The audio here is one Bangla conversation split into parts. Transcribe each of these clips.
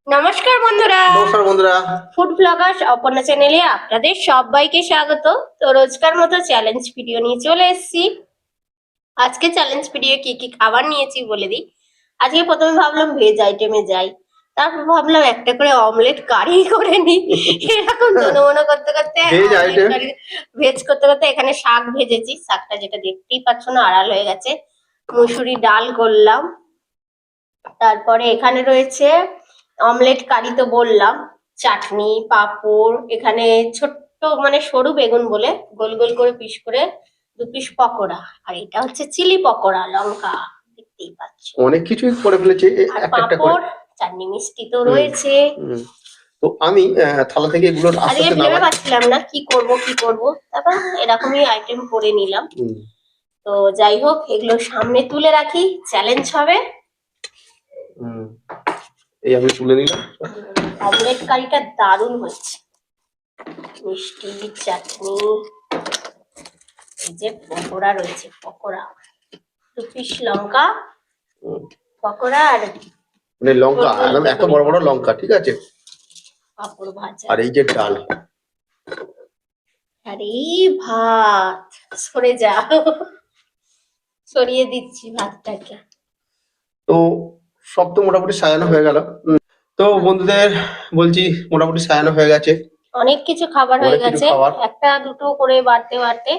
নমস্কার বন্ধুরা, নমস্কার বন্ধুরা। ফুড ব্লগার অপর্ণা চ্যানেলে আপনাদের সবাইকে স্বাগত। তো রোজকার মতো চ্যালেঞ্জ ভিডিও নিয়ে চলে এসেছি। আজকে চ্যালেঞ্জ ভিডিও কি কি খাবার নিয়েছি বলে দিই। আজকে প্রথমে ভাবলাম ভেজ আইটেমে যাই, তারপর ভাবলাম একটা করে অমলেট কারি করে নিই। এরকম দোনো করতে করতে ভেজ অমলেট আইটেম কারি ভেজ করতে করতে এখানে শাক ভেজেছি। শাকটা যেটা দেখতেই পাচ্ছ না, আড়াল হয়ে গেছে। মুসুরি ডাল করলাম। তারপরে এখানে রয়েছে অমলেট কারি, তো বললাম। চাটনি, পাঁপড়, এখানে ছোট্ট মানে সরু বেগুন বলে গোল গোল করে পিস করে 2 পিস পকোড়া। আর এটা হচ্ছে চিলি পকোড়া, লঙ্কা দেখতেই পাচ্ছ। অনেক কিছুই করে ফেলেছে আর একটা একটা করে। পাঁপড়, চাটনি, মিষ্টি তো হুম, রয়েছে। হুম। তো আমি থালা থেকে এগুলো আস্তে আজকে আস্তে ভেবে নামাই। পাচ্ছিলাম না কি করব কি করব, তারপর এরকমই আইটেম করে নিলাম। হুম, তো যাই হোক, এগুলো সামনে তুলে রাখি, চ্যালেঞ্জ হবে। হুম। এই আমি তুলে নিলাম। অমলেট কারিটা দারুণ হচ্ছে। মিষ্টি, চাটনি, এই যে পকোড়া রয়েছে, পকোড়া 2 পিস লঙ্কা, হুম, পকোড়া আর মানে লঙ্কা গোল গোল একদম এত বেগুনি, বড় বড় লঙ্কা, ঠিক আছে। পাঁপড় ভাজা। আর এই যে ডাল। আর এই ভাত, সরে যাও, সরিয়ে দিচ্ছি ভাতটাকে। তো সব তো মোটামুটি সাজানো হয়ে গেল। তো বন্ধুদের বলছি, মোটামুটি সাজানো হয়ে গেছে। অনেক কিছু খাবার হয়ে অনেক কিছু গেছে, খাবার, একটা দুটো করে বাড়তে বাড়তে,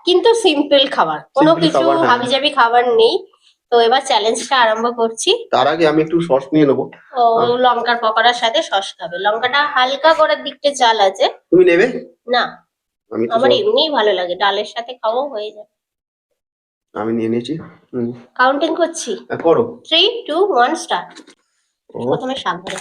কিন্তু সিম্পল খাবার, কোনো সিম্পলি কিছু খাবার, হ্যাঁ। হাবিজাবি খাবার নেই। তো এবার চ্যালেঞ্জটা আরম্ভ করছি। তার আগে আমি একটু সস নিয়ে নেবো। ও লঙ্কার পকোড়ার সাথে সস খাবে। লঙ্কাটা হালকা করার দিকটা ঝাল আছে। তুমি নেবে? না, আমি তো আমার সস এমনিই ভালো লাগে, ডালের সাথে খাওয়াও হয়ে যায়। আমি নিয়ে নিয়েছি। হুম। কাউন্টিং করছি, করো। 3, 2, 1 স্টার্ট। ও, প্রথমে শাক ভাজা।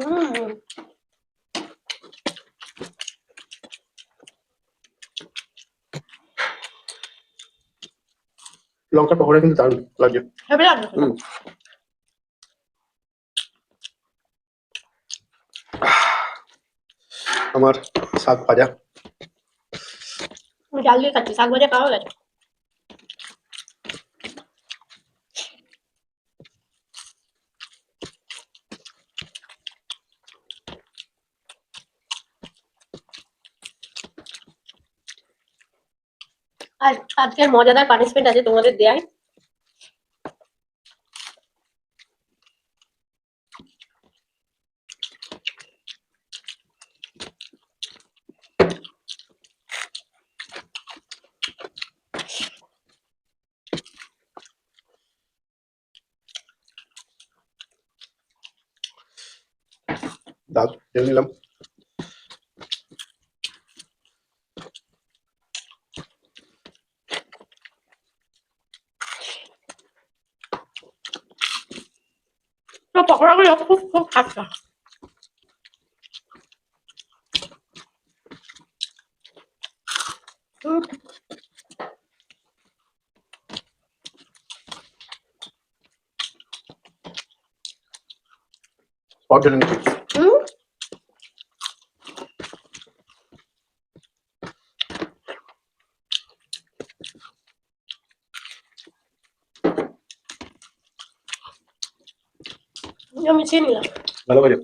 হুম, লঙ্কার পকোড়া কিন্তু দারুণ লাগে। হেভি লাগবে। হুম। আমার শাক ভাজা। আমি ডাল দিয়ে খাচ্ছি, শাক ভাজা খাওয়া গেছে। আর আজকের মজাদার পানিশমেন্ট আছে তোমাদের দেয়াই। ডাল ঢেলে নিলাম। তো পকোড়াগুলো খুব খুব খাচ্ছা। সব ঢেলে নিচ্ছি। মিশিয়ে নিলাম। ভালো করে।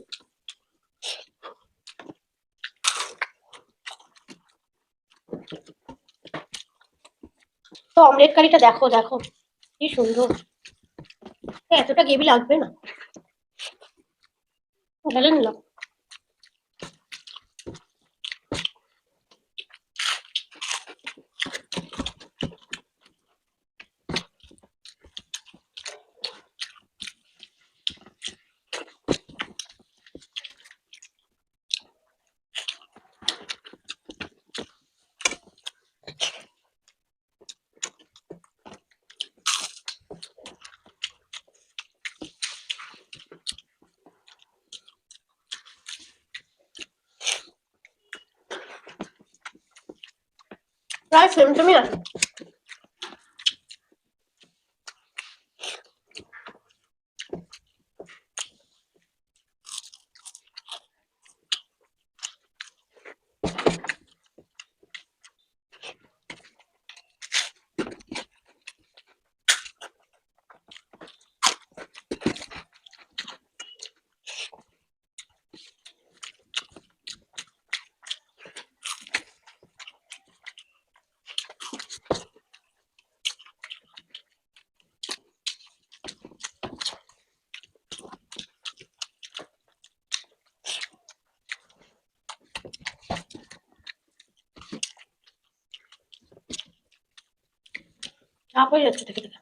তো অমলেট কারিটা দেখো দেখো, কি সুন্দর। এতটা গ্রেভি লাগবে না, ঢেলে নিলাম। প্রায় সেমসেমই আছে। চাপ হয়ে যাচ্ছে থেকে থেকে।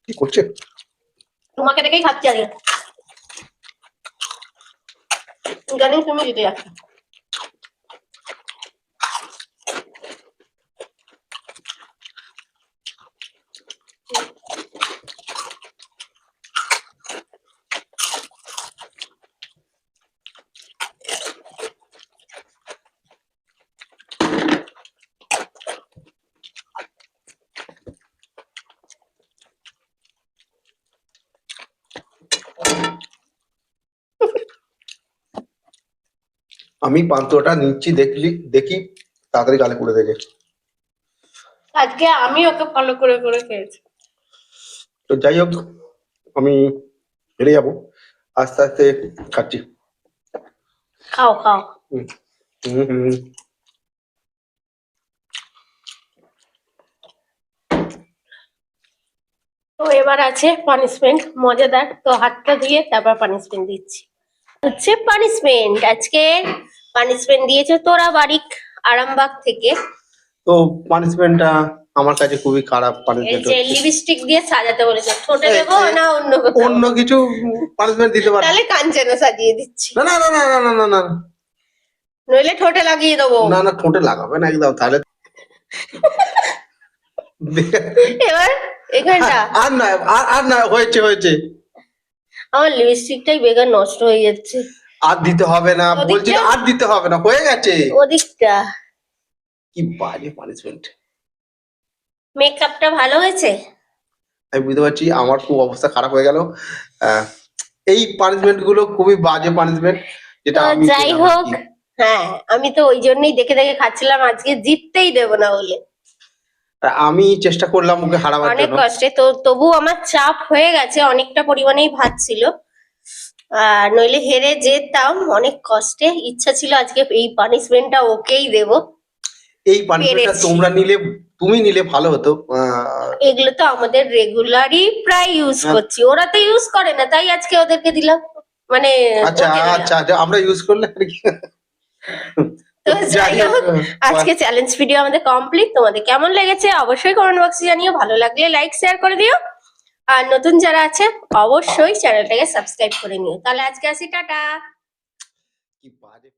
কি করছে? তোমাকে দেখেই খাচ্ছি আগে, জানি তুমি দিতে যাচ্ছ। আমি পান্তুয়াটা নিচ্ছি, দেখি তাড়াতাড়ি গালে পড়ে দেখে। আজকে আমি ওকে ফলো করে করে খেয়েছি। তো যাই হোক, আমি হেরে যাবো, আস্তে আস্তে খাচ্ছি। খাও খাও। হুম হুম হুম। তো এবার আছে পানিশমেন্ট, মজাদার। তো হাতটা ধুয়ে তারপর পানিশমেন্ট দিচ্ছি। হচ্ছে পানিশমেন্ট, আজকে পানিশমেন্ট দিয়েছে তোরা বারিক আরামবাগ থেকে। তো পানিশমেন্টটা আমার কাছে খুবই খারাপ এই পানিশমেন্ট যে হচ্ছে। লিপস্টিক দিয়ে সাজাতে বলেছে, ঠোঁটে দেবো না অন্য কোথাও? অন্য কিছু পানিশমেন্ট দিতে পারে। তাহলে কাঞ্চনা সাজিয়ে দিচ্ছি, না না না না না না না না নইলে ঠোঁটে লাগিয়ে দেবো। না না, ঠোঁটে লাগাবে না একদম, তাহলে এবার এখানটা আর না, আর না, হয়েছে হয়েছে। আমার লিপস্টিকটাই বেকার নষ্ট হয়ে যাচ্ছে। আর দিতে হবে না ওদিকটা? বলছি, আর দিতে হবে না, হয়ে গেছে। ওদিকটা কি বাজে পানিশমেন্ট! মেকআপটা ভালো হয়েছে? আমি বুঝতে পারছি আমার খুব অবস্থা খারাপ হয়ে গেল। আহ, এই পানিশমেন্ট গুলো খুবই বাজে পানিশমেন্ট, যেটা তো আমি যাই পেলাম আর হোক, কি। হ্যাঁ আমি তো ওই জন্যই দেখে দেখে খাচ্ছিলাম, আজকে জিততেই দেবো না বলে। আমি চেষ্টা করলাম ওকে হারাবার অনেক জন্য। কষ্টে, তো তবু আমার চাপ হয়ে গেছে, অনেকটা পরিমাণেই ভাত ছিল। নইলে হেরে যেতাম অনেক কষ্টে। ইচ্ছা ছিল আজকে এই পানিশমেন্টটা ওকেই দেব। এই পানিশমেন্টটা পেরেছি। তোমরা নিলে, তুমি নিলে ভালো হতো। এগুলো তো আমাদের রেগুলারই প্রায় ইউজ করছি, ওরা তো ইউজ করে না, তাই আজকে ওদেরকে দিলাম, মানে আচ্ছা ওকে দিলাম। আচ্ছা আচ্ছা, আমরা ইউজ করলে আর কি। তো যাই যাই হোক, হোক, আজকে চ্যালেঞ্জ ভিডিও আমাদের কমপ্লিট। তোমাদের কেমন লেগেছে অবশ্যই কমেন্ট বক্সে জানিও, ভালো লাগলে লাইক শেয়ার করে দিও, আর নতুন যারা আছে অবশ্যই চ্যানেলটাকে সাবস্ক্রাইব করে নিও। তাহলে আজকে আসি, টাটা। কি বাজে